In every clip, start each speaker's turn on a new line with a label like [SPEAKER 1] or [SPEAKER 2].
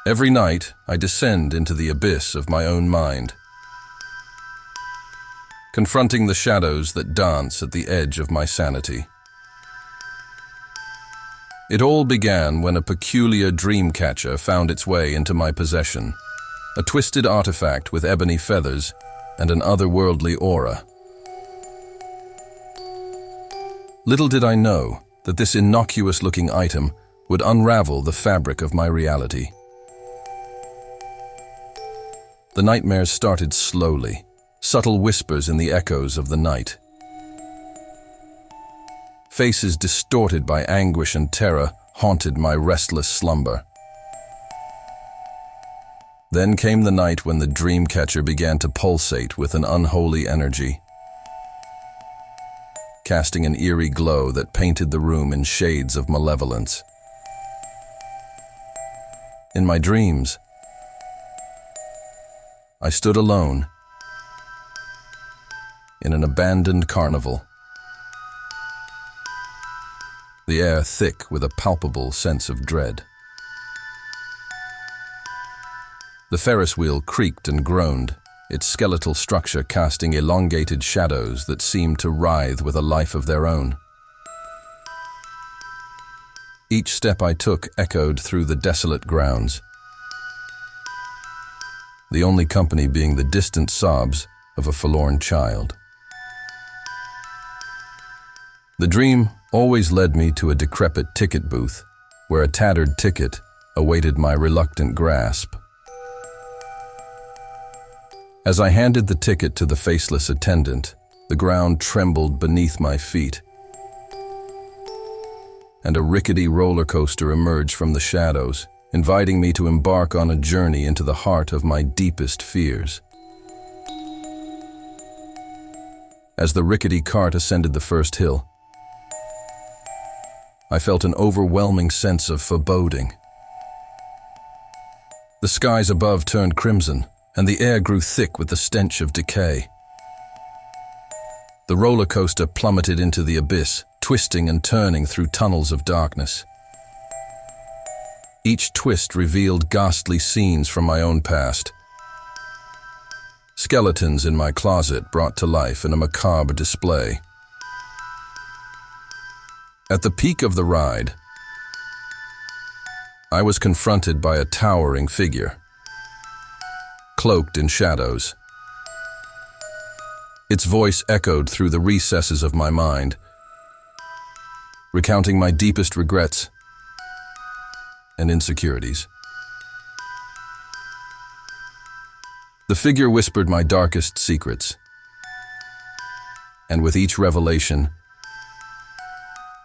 [SPEAKER 1] Every night, I descend into the abyss of my own mind, confronting the shadows that dance at the edge of my sanity. It all began when a peculiar dream catcher found its way into my possession, a twisted artifact with ebony feathers and an otherworldly aura. Little did I know that this innocuous-looking item would unravel the fabric of my reality. The nightmares started slowly, subtle whispers in the echoes of the night. Faces distorted by anguish and terror haunted my restless slumber. Then came the night when the dream catcher began to pulsate with an unholy energy, casting an eerie glow that painted the room in shades of malevolence. In my dreams, I stood alone in an abandoned carnival, the air thick with a palpable sense of dread. The Ferris wheel creaked and groaned, its skeletal structure casting elongated shadows that seemed to writhe with a life of their own. Each step I took echoed through the desolate grounds, the only company being the distant sobs of a forlorn child. The dream always led me to a decrepit ticket booth, where a tattered ticket awaited my reluctant grasp. As I handed the ticket to the faceless attendant, the ground trembled beneath my feet, and a rickety roller coaster emerged from the shadows, inviting me to embark on a journey into the heart of my deepest fears. As the rickety cart ascended the first hill, I felt an overwhelming sense of foreboding. The skies above turned crimson, and the air grew thick with the stench of decay. The roller coaster plummeted into the abyss, twisting and turning through tunnels of darkness. Each twist revealed ghastly scenes from my own past. Skeletons in my closet brought to life in a macabre display. At the peak of the ride, I was confronted by a towering figure, cloaked in shadows. Its voice echoed through the recesses of my mind, recounting my deepest regrets and insecurities. The figure whispered my darkest secrets, and with each revelation,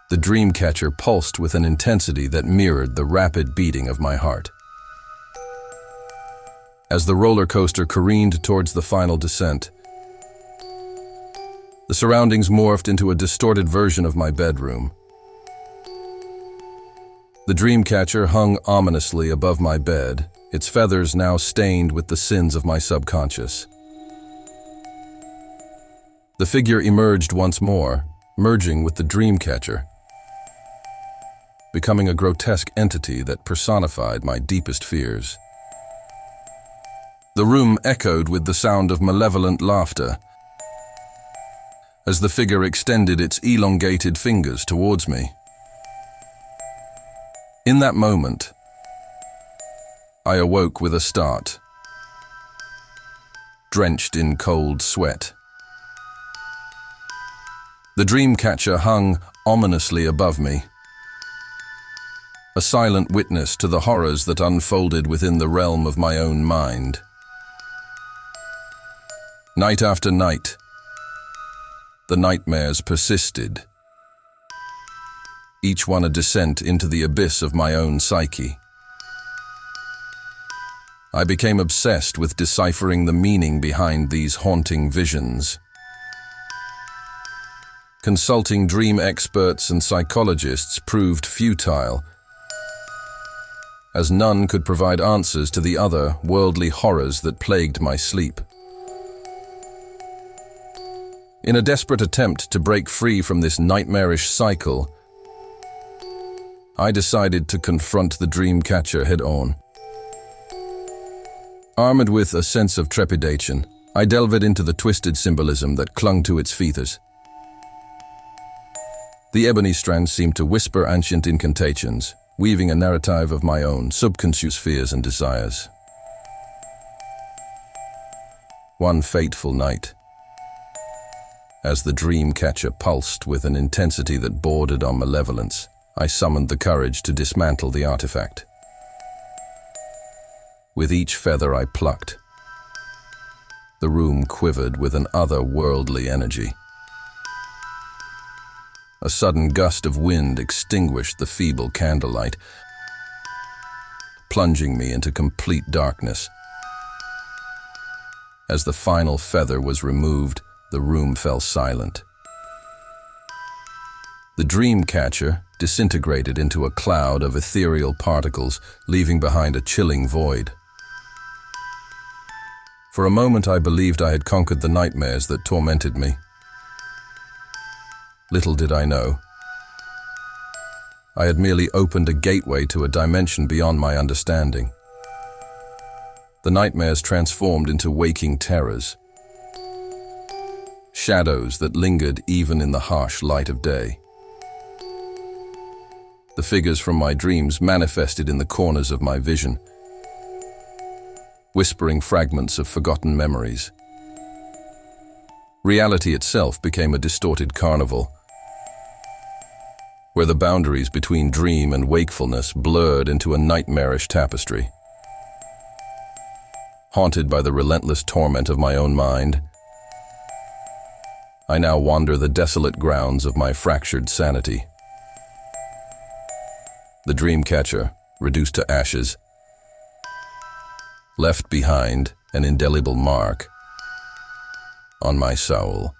[SPEAKER 1] the dream catcher pulsed with an intensity that mirrored the rapid beating of my heart. As the roller coaster careened towards the final descent, the surroundings morphed into a distorted version of my bedroom. The dream catcher hung ominously above my bed, its feathers now stained with the sins of my subconscious. The figure emerged once more, merging with the dream catcher, becoming a grotesque entity that personified my deepest fears. The room echoed with the sound of malevolent laughter as the figure extended its elongated fingers towards me. In that moment, I awoke with a start, drenched in cold sweat. The dream catcher hung ominously above me, a silent witness to the horrors that unfolded within the realm of my own mind. Night after night, the nightmares persisted, each one a descent into the abyss of my own psyche. I became obsessed with deciphering the meaning behind these haunting visions. Consulting dream experts and psychologists proved futile, as none could provide answers to the other worldly horrors that plagued my sleep. In a desperate attempt to break free from this nightmarish cycle, I decided to confront the dream catcher head-on. Armored with a sense of trepidation, I delved into the twisted symbolism that clung to its feathers. The ebony strands seemed to whisper ancient incantations, weaving a narrative of my own subconscious fears and desires. One fateful night, as the dream catcher pulsed with an intensity that bordered on malevolence, I summoned the courage to dismantle the artifact. With each feather I plucked, the room quivered with an otherworldly energy. A sudden gust of wind extinguished the feeble candlelight, plunging me into complete darkness. As the final feather was removed, the room fell silent. The dream catcher disintegrated into a cloud of ethereal particles, leaving behind a chilling void. For a moment I believed I had conquered the nightmares that tormented me. Little did I know, I had merely opened a gateway to a dimension beyond my understanding. The nightmares transformed into waking terrors, shadows that lingered even in the harsh light of day. The figures from my dreams manifested in the corners of my vision, whispering fragments of forgotten memories. Reality itself became a distorted carnival, where the boundaries between dream and wakefulness blurred into a nightmarish tapestry. Haunted by the relentless torment of my own mind, I now wander the desolate grounds of my fractured sanity. The dream catcher, reduced to ashes, left behind an indelible mark on my soul.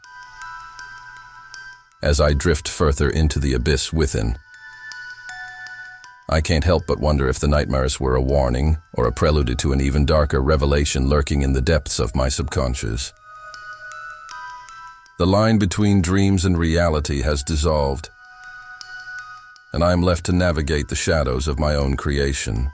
[SPEAKER 1] As I drift further into the abyss within, I can't help but wonder if the nightmares were a warning or a prelude to an even darker revelation lurking in the depths of my subconscious. The line between dreams and reality has dissolved, and I am left to navigate the shadows of my own creation.